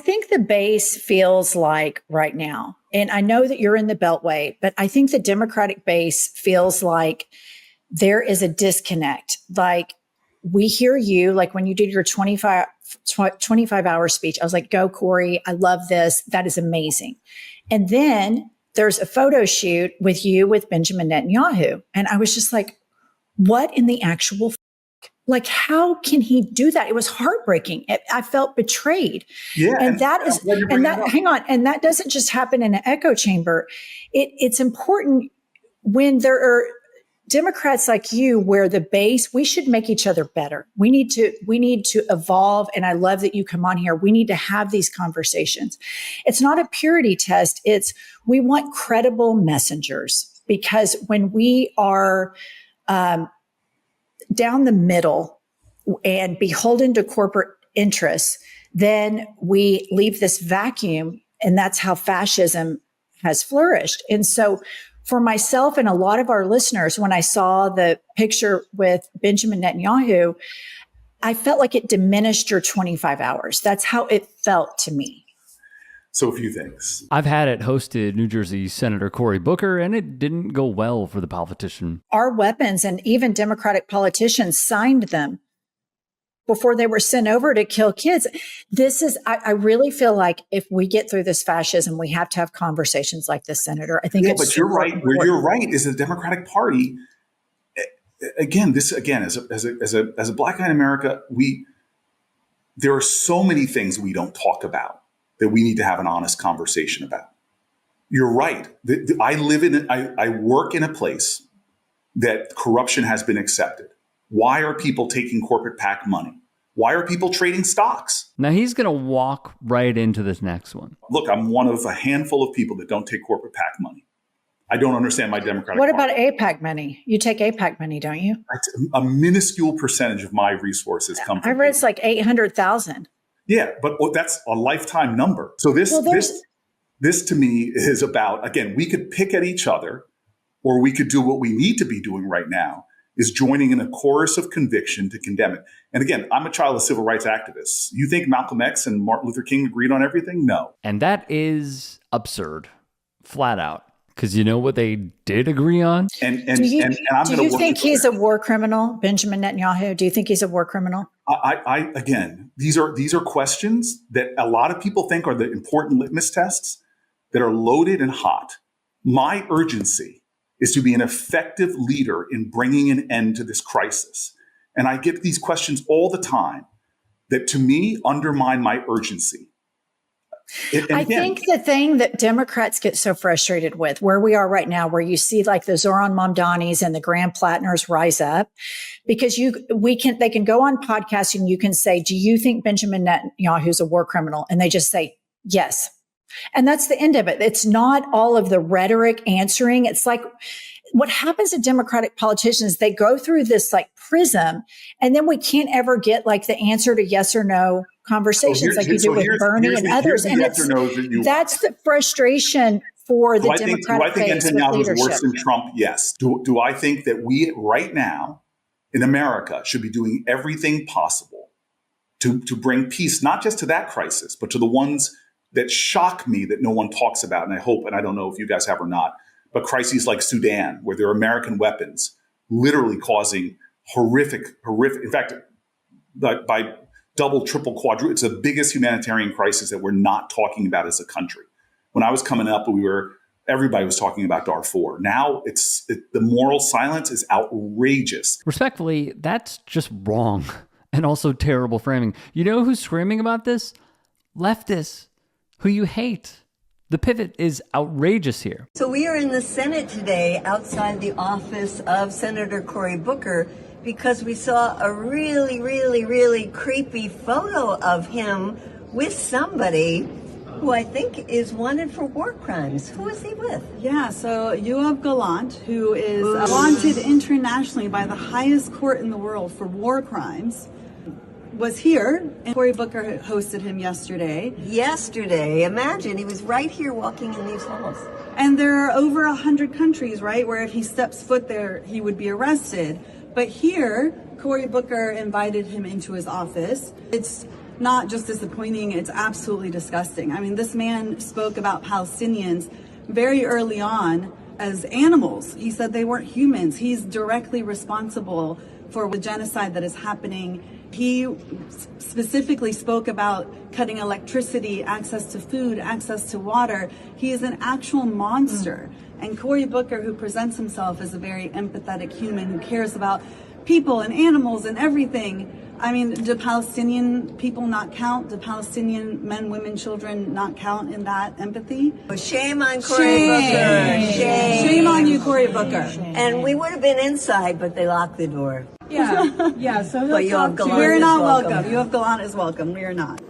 think the base feels like right now, and I know that you're in the Beltway, but I think the Democratic base feels like there is a disconnect. Like, we hear you, like when you did your 25-hour speech, I was like, go, Cory. I love this. That is amazing. And then there's a photo shoot with you with Benjamin Netanyahu. And I was just like, what in the actual like, how can he do that? It was heartbreaking. I felt betrayed. Yeah. And that is, and that, hang on. And that doesn't just happen in an echo chamber. It's important when there are Democrats like you, where the base, we should make each other better. We need to evolve. And I love that you come on here. We need to have these conversations. It's not a purity test. We want credible messengers, because when we are, down the middle and beholden to corporate interests, then we leave this vacuum, and that's how fascism has flourished. And so for myself and a lot of our listeners, when I saw the picture with Benjamin Netanyahu, I felt like it diminished your 25 hours. That's how it felt to me. So a few things. I've had it hosted New Jersey Senator Cory Booker, and it didn't go well for the politician. Our weapons, and even Democratic politicians signed them before they were sent over to kill kids. I really feel like if we get through this fascism, we have to have conversations like this, Senator. I think but you're right. Where you're right is the Democratic Party. Again, as a Black guy in America, there are so many things we don't talk about that we need to have an honest conversation about. You're right. I work in a place that corruption has been accepted. Why are people taking corporate PAC money? Why are people trading stocks? Now he's going to walk right into this next one. Look, I'm one of a handful of people that don't take corporate PAC money. I don't understand my Democratic What Party. about AIPAC money? You take AIPAC money, don't you? A minuscule percentage of my resources come from I read it's like 800,000. Yeah, but that's a lifetime number. So this to me is about, again, we could pick at each other, or we could do what we need to be doing right now, is joining in a chorus of conviction to condemn it. And again, I'm a child of civil rights activists. You think Malcolm X and Martin Luther King agreed on everything? No. And that is absurd, flat out. Because you know what they did agree on? Do you think he's a war criminal, Benjamin Netanyahu? Do you think he's a war criminal? Again, these are questions that a lot of people think are the important litmus tests that are loaded and hot. My urgency is to be an effective leader in bringing an end to this crisis. And I get these questions all the time that, to me, undermine my urgency. I think the thing that Democrats get so frustrated with, where we are right now, where you see like the Zoran Mamdanis and the Graham Plattners rise up, because they can go on podcasts and you can say, do you think Benjamin Netanyahu is a war criminal? And they just say, yes. And that's the end of it. It's not all of the rhetoric answering. It's like what happens to Democratic politicians, they go through this like prism, and then we can't ever get like the answer to yes or no conversations like you do with Bernie and others. And that's the frustration for the Democratic base with leadership. Do I think Netanyahu is worse than Trump? Yes. Do I think that we right now in America should be doing everything possible to bring peace, not just to that crisis, but to the ones that shock me that no one talks about? And I hope, and I don't know if you guys have or not, but crises like Sudan, where there are American weapons literally causing horrific, in fact, by double, triple, quadruple, it's the biggest humanitarian crisis that we're not talking about as a country. When I was coming up, everybody was talking about Darfur. Now the moral silence is outrageous. Respectfully, that's just wrong and also terrible framing. You know who's screaming about this? Leftists, who you hate. The pivot is outrageous here. So we are in the Senate today outside the office of Senator Cory Booker because we saw a really, really, really creepy photo of him with somebody who I think is wanted for war crimes. Who is he with? Yeah, so Yoav Gallant, who is wanted internationally by the highest court in the world for war crimes, was here, and Cory Booker hosted him yesterday. Imagine, he was right here walking in these halls. And there are over 100 countries, right, where if he steps foot there, he would be arrested. But here, Cory Booker invited him into his office. It's not just disappointing, it's absolutely disgusting. I mean, this man spoke about Palestinians very early on as animals. He said they weren't humans. He's directly responsible for the genocide that is happening. He specifically spoke about cutting electricity, access to food, access to water. He is an actual monster. And Cory Booker, who presents himself as a very empathetic human who cares about people and animals and everything. I mean, do Palestinian people not count? Do Palestinian men, women, children not count in that empathy? Shame on Cory Booker. Shame on you, Cory Booker. And we would have been inside, but they locked the door. Yeah, yeah. So But you have Gallant we're is not welcome. welcome. You have Gallant is welcome. We are not.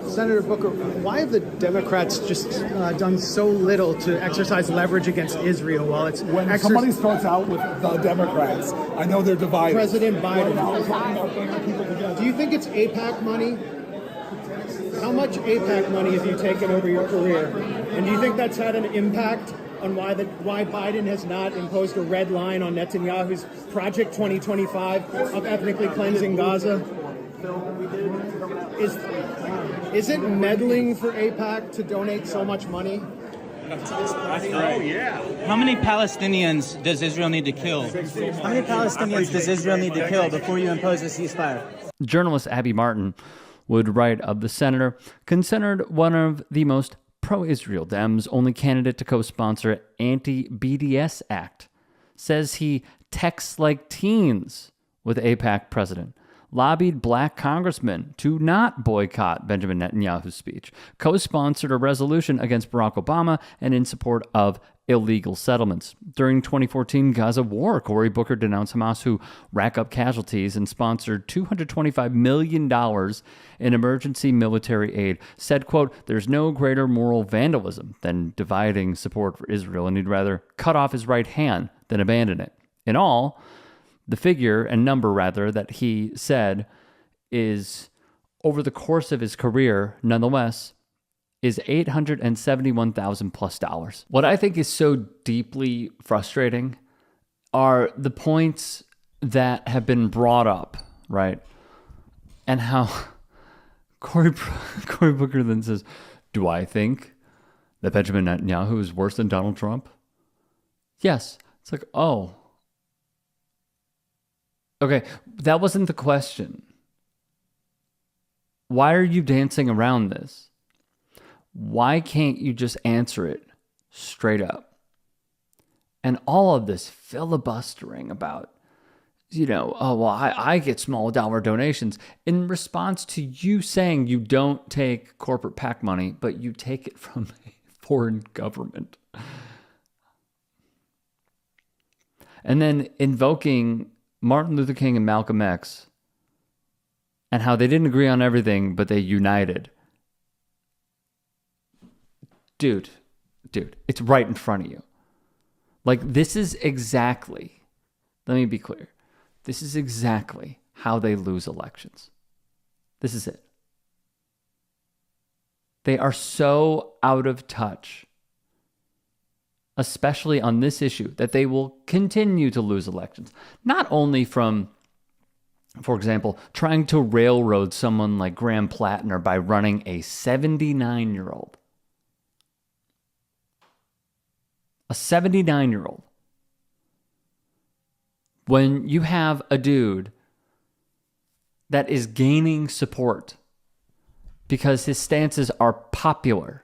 Senator Booker, why have the Democrats just done so little to exercise leverage against Israel while it's when somebody starts out with the Democrats, I know they're divided. President Biden? Do you think it's AIPAC money? How much AIPAC money have you taken over your career? And do you think that's had an impact on why Biden has not imposed a red line on Netanyahu's Project 2025 of ethnically cleansing Gaza? Is it meddling for AIPAC to donate so much money? Oh, yeah. How many Palestinians does Israel need to kill? How many Palestinians does Israel need to kill before you impose a ceasefire? Journalist Abby Martin would write of the senator, considered one of the most pro-Israel Dems, only candidate to co-sponsor anti-BDS Act, says he texts like teens with AIPAC president, lobbied black congressmen to not boycott Benjamin Netanyahu's speech, co-sponsored a resolution against Barack Obama and in support of illegal settlements. During 2014 Gaza war, Cory Booker denounced Hamas, who rack up casualties, and sponsored $225 million in emergency military aid. Said, quote, "There's no greater moral vandalism than dividing support for Israel, and he'd rather cut off his right hand than abandon it." In all, the figure and number rather that he said is over the course of his career, nonetheless, is $871,000 plus. What I think is so deeply frustrating are the points that have been brought up, right? And how Cory Booker then says, "Do I think that Benjamin Netanyahu is worse than Donald Trump?" Yes. It's like, oh, okay, that wasn't the question. Why are you dancing around this? Why can't you just answer it straight up? And all of this filibustering about, oh, well, I get small dollar donations in response to you saying you don't take corporate PAC money, but you take it from a foreign government. And then invoking Martin Luther King and Malcolm X and how they didn't agree on everything, but they united. Dude, it's right in front of you. Like, this is exactly, let me be clear, this is exactly how they lose elections. This is it. They are so out of touch, especially on this issue, that they will continue to lose elections. Not only from, for example, trying to railroad someone like Graham Plattner by running a 79-year-old. A 79-year-old. When you have a dude that is gaining support because his stances are popular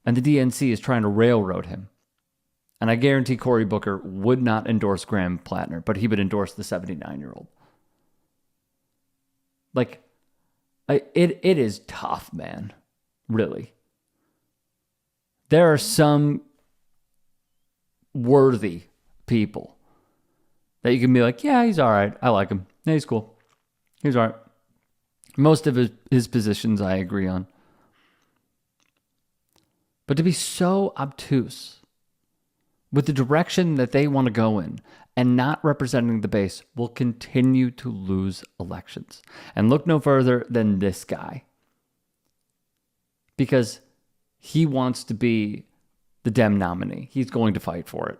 and the DNC is trying to railroad him. And I guarantee Cory Booker would not endorse Graham Plattner, but he would endorse the 79-year-old. Like, it is tough, man. Really. There are some worthy people that you can be like, yeah, he's all right. I like him. Yeah, he's cool. He's all right. Most of his positions I agree on. But to be so obtuse with the direction that they want to go in and not representing the base will continue to lose elections. And look no further than this guy. Because he wants to be the Dem nominee. He's going to fight for it.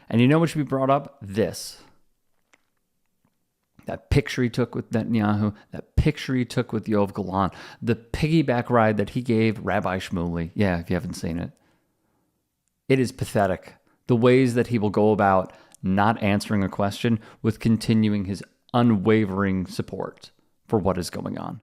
And you know what should be brought up? This. That picture he took with Netanyahu, that picture he took with Yoav Galan, the piggyback ride that he gave Rabbi Shmuley. Yeah, if you haven't seen it. It is pathetic. The ways that he will go about not answering a question with continuing his unwavering support for what is going on.